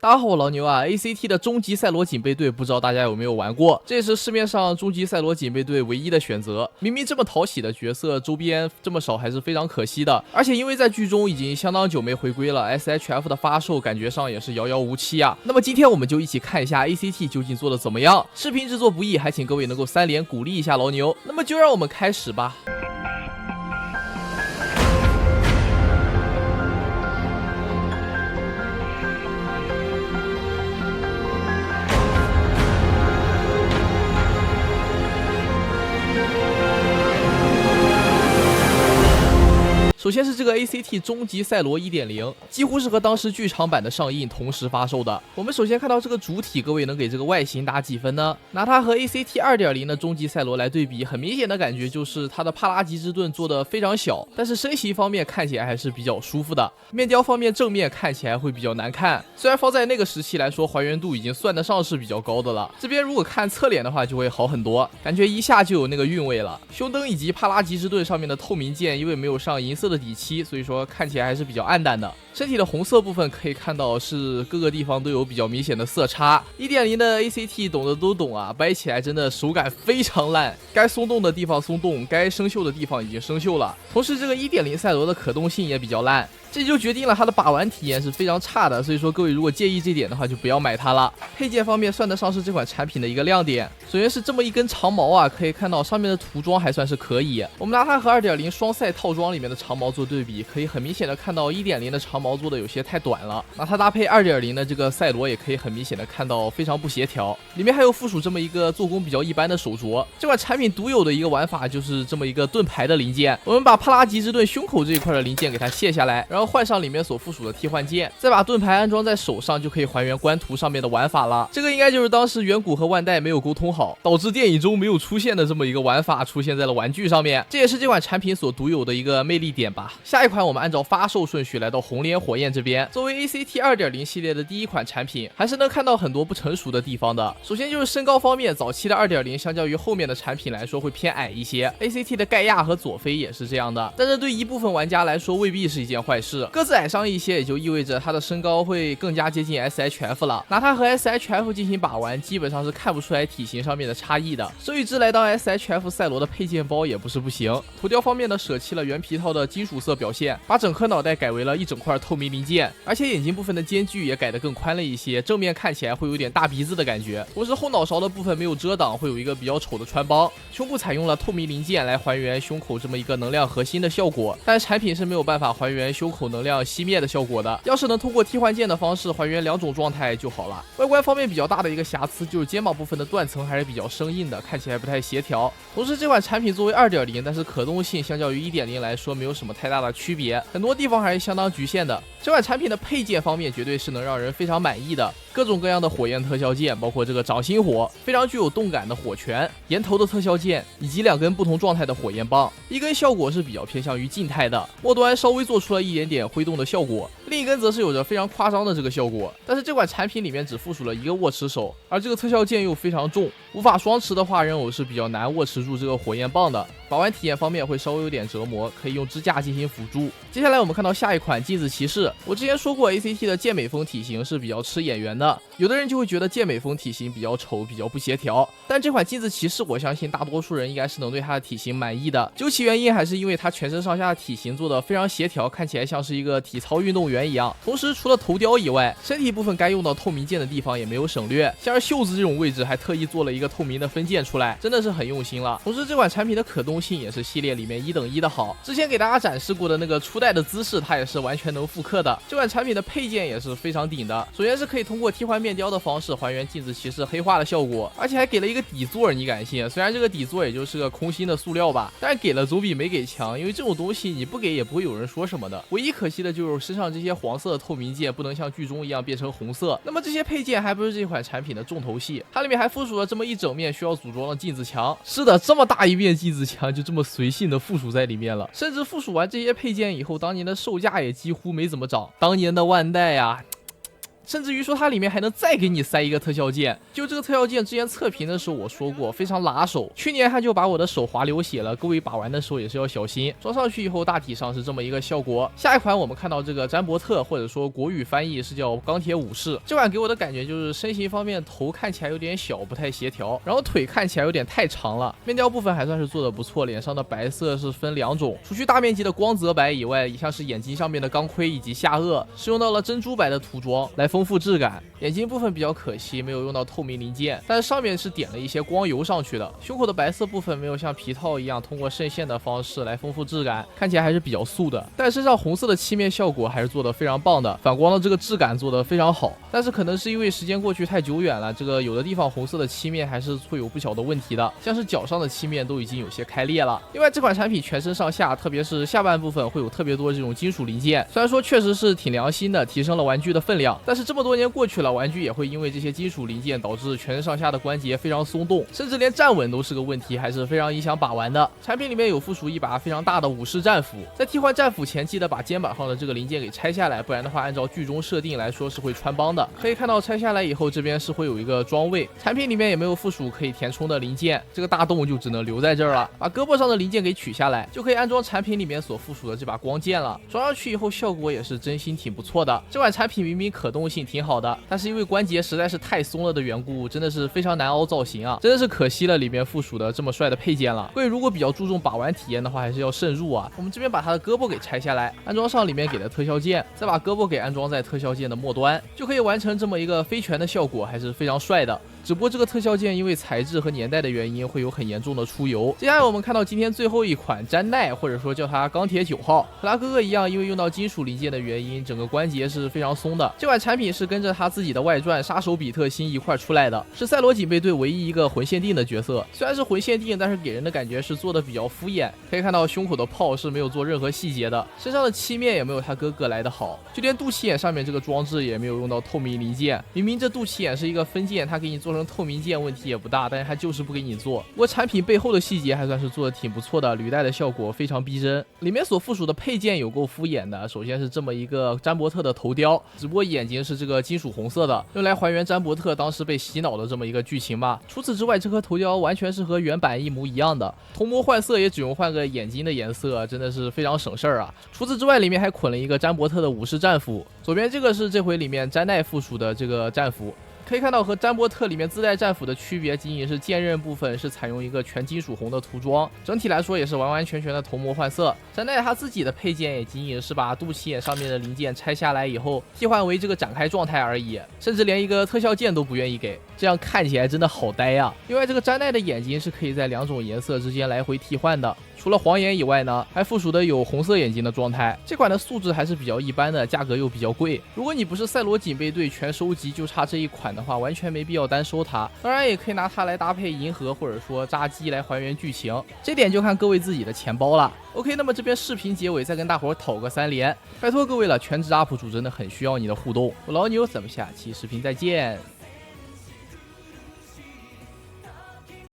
大家好，我老牛啊 ！ACT 的终极赛罗警备队，不知道大家有没有玩过？这也是市面上终极赛罗警备队唯一的选择。明明这么讨喜的角色，周边这么少，还是非常可惜的。而且因为在剧中已经相当久没回归了 ，SHF 的发售感觉上也是遥遥无期啊。那么今天我们就一起看一下 ACT 究竟做的怎么样。视频制作不易，还请各位能够3连鼓励一下老牛。那么就让我们开始吧。首先是这个 ACT 终极赛罗 1.0， 几乎是和当时剧场版的上映同时发售的。我们首先看到这个主体，各位能给这个外形打几分呢？拿它和 ACT 2.0 的终极赛罗来对比，很明显的感觉就是它的帕拉吉之盾做的非常小，但是身形方面看起来还是比较舒服的。面雕方面正面看起来会比较难看，虽然放在那个时期来说，还原度已经算得上是比较高的了。这边如果看侧脸的话，就会好很多，感觉一下就有那个韵味了。胸灯以及帕拉吉之盾上面的透明键，因为没有上银色的底漆，所以说看起来还是比较暗淡的。身体的红色部分可以看到是各个地方都有比较明显的色差。1.0 的 ACT 懂的都懂啊，掰起来真的手感非常烂，该松动的地方松动，该生锈的地方已经生锈了。同时这个 1.0 赛罗的可动性也比较烂，这就决定了它的把玩体验是非常差的，所以说各位如果介意这点的话，就不要买它了。配件方面算得上是这款产品的一个亮点，首先是这么一根长矛啊，可以看到上面的涂装还算是可以。我们拿它和 2.0 双赛套装里面的长矛做对比，可以很明显的看到 1.0 的长矛做的有些太短了，那它搭配 2.0 的这个赛罗也可以很明显的看到非常不协调。里面还有附属这么一个做工比较一般的手镯，这款产品独有的一个玩法就是这么一个盾牌的零件，我们把帕拉吉之盾胸口这一块的零件给它卸下来，然后换上里面所附属的替换件，再把盾牌安装在手上，就可以还原官图上面的玩法了。这个应该就是当时远古和万代没有沟通好，导致电影中没有出现的这么一个玩法出现在了玩具上面，这也是这款产品所独有的一个魅力点吧。下一款我们按照发售顺序来到红莲火焰这边，作为 ACT 2.0 系列的第一款产品，还是能看到很多不成熟的地方的。首先就是身高方面，早期的 2.0 相较于后面的产品来说会偏矮一些， ACT 的盖亚和佐菲也是这样的，但这对一部分玩家来说未必是一件坏事，个子矮上一些也就意味着它的身高会更加接近 SHF 了。拿它和 SHF 进行把玩，基本上是看不出来体型上面的差异的。说与之来到 SHF 赛罗的配件包也不是不行，头雕方面呢舍弃了原皮套的金属色表现，把整颗脑袋改为了一整块透明零件，而且眼睛部分的间距也改得更宽了一些，正面看起来会有点大鼻子的感觉。同时后脑勺的部分没有遮挡，会有一个比较丑的穿帮。胸部采用了透明零件来还原胸口这么一个能量核心的效果，但产品是没有办法还原胸口能量熄灭的效果的，要是能通过替换件的方式还原两种状态就好了。外观方面比较大的一个瑕疵就是肩膀部分的断层还是比较生硬的，看起来不太协调。同时这款产品作为 2.0， 但是可动性相较于 1.0 来说没有什么太大的区别，很多地方还是相当局限的。这款产品的配件方面绝对是能让人非常满意的，各种各样的火焰特效件，包括这个掌心火，非常具有动感的火拳，岩头的特效件，以及2根不同状态的火焰棒。一根效果是比较偏向于静态的，末端稍微做出了一点点挥动的效果，另一根则是有着非常夸张的这个效果。但是这款产品里面只附属了一个握持手，而这个特效件又非常重，无法双持的话，人偶是比较难握持住这个火焰棒的。把玩体验方面会稍微有点折磨，可以用支架进行辅助。接下来我们看到下一款镜子骑士，我之前说过 ACT 的健美风体型是比较吃眼缘的，有的人就会觉得健美风体型比较丑，比较不协调，但这款镜子骑士我相信大多数人应该是能对它的体型满意的。究其原因还是因为它全身上下的体型做的非常协调，看起来像是一个体操运动员一样。同时除了头雕以外，身体部分该用到透明件的地方也没有省略，像是袖子这种位置还特意做了一个透明的分件出来，真的是很用心了。同时这款产品的可动性也是系列里面1等1的好，之前给大家展示过的那个初代的姿势它也是完全能复刻的。这款产品的配件也是非常顶的，首先是可以通过替换面雕的方式还原镜子骑士黑化的效果，而且还给了一个底座，你敢信？虽然这个底座也就是个空心的塑料吧，但是给了总比没给强，因为这种东西你不给也不会有人说什么的。唯一可惜的就是身上这些黄色的透明件不能像剧中一样变成红色，那么这些配件还不是这款产品的重头戏，它里面还附属了这么一整面需要组装的镜子墙。是的，这么大一面镜子墙就这么随性的附属在里面了，甚至附属完这些配件以后，当年的售价也几乎没怎么涨。当年的万代呀，甚至于说它里面还能再给你塞一个特效键。就这个特效键，之前测评的时候我说过非常拉手，去年它就把我的手划流血了，各位把玩的时候也是要小心。装上去以后大体上是这么一个效果。下一款我们看到这个詹伯特，或者说国语翻译是叫钢铁武士，这款给我的感觉就是身形方面头看起来有点小，不太协调，然后腿看起来有点太长了。面雕部分还算是做的不错，脸上的白色是分2种，除去大面积的光泽白以外，像是眼睛上面的钢盔以及下颚是用到了珍珠白的涂装来丰富质感。眼睛部分比较可惜没有用到透明零件，但是上面是点了一些光油上去的。胸口的白色部分没有像皮套一样通过渗线的方式来丰富质感，看起来还是比较素的。但身上红色的漆面效果还是做的非常棒的，反光的这个质感做的非常好。但是可能是因为时间过去太久远了，这个有的地方红色的漆面还是会有不小的问题的，像是脚上的漆面都已经有些开裂了。另外这款产品全身上下，特别是下半部分会有特别多这种金属零件，虽然说确实是挺良心的，提升了玩具的分量，但是这么多年过去了，玩具也会因为这些金属零件导致全身上下的关节非常松动，甚至连站稳都是个问题，还是非常影响把玩的。产品里面有附属一把非常大的武士战斧，在替换战斧前记得把肩膀上的这个零件给拆下来，不然的话按照剧中设定来说是会穿帮的。可以看到拆下来以后这边是会有一个装位，产品里面也没有附属可以填充的零件，这个大洞就只能留在这儿了。把胳膊上的零件给取下来，就可以安装产品里面所附属的这把光剑了。装上去以后效果也是真心挺不错的。这款产品明明可动性挺好的，但是因为关节实在是太松了的缘故，真的是非常难凹造型啊，真的是可惜了里面附属的这么帅的配件了。各位如果比较注重把玩体验的话，还是要慎入啊。我们这边把它的胳膊给拆下来，安装上里面给的特效键，再把胳膊给安装在特效键的末端，就可以完成这么一个飞拳的效果，还是非常帅的。只不过这个特效键因为材质和年代的原因会有很严重的出油。接下来我们看到今天最后一款詹奈，或者说叫它钢铁9号，和他哥哥一样，因为用到金属零件的原因，整个关节是非常松的。这款产品是跟着他自己的外传杀手比特星一块出来的，是赛罗警备队唯一一个魂限定的角色。虽然是魂限定，但是给人的感觉是做的比较敷衍。可以看到胸口的炮是没有做任何细节的，身上的漆面也没有他哥哥来的好，就连肚脐眼上面这个装置也没有用到透明零件。明明这肚脐眼是一个分件，他给你做成透明件问题也不大，但是他就是不给你做。不过产品背后的细节还算是做的挺不错的，履带的效果非常逼真。里面所附属的配件有够敷衍的，首先是这么一个詹伯特的头雕，只不过眼睛是这个金属红色的，用来还原詹伯特当时被洗脑的这么一个剧情吧。除此之外，这颗头雕完全是和原版一模一样的，同模换色也只用换个眼睛的颜色，真的是非常省事儿啊。除此之外，里面还捆了一个詹伯特的武士战斧，左边这个是这回里面詹奈附属的这个战斧。可以看到和詹伯特里面自带战斧的区别仅仅是剑刃部分是采用一个全金属红的涂装，整体来说也是完完全全的同模换色。詹奈他自己的配件也仅仅是把肚脐眼上面的零件拆下来以后替换为这个展开状态而已，甚至连一个特效键都不愿意给，这样看起来真的好呆呀。另外这个詹奈的眼睛是可以在2种颜色之间来回替换的，除了黄眼以外呢，还附属的有红色眼睛的状态。这款的素质还是比较一般的，价格又比较贵。如果你不是赛罗警备队全收集，就差这一款的话，完全没必要单收它。当然也可以拿它来搭配银河或者说扎基来还原剧情，这点就看各位自己的钱包了。OK， 那么这边视频结尾再跟大伙讨个3连，拜托各位了，全职 UP 主真的很需要你的互动。我老牛，咱们下期视频再见。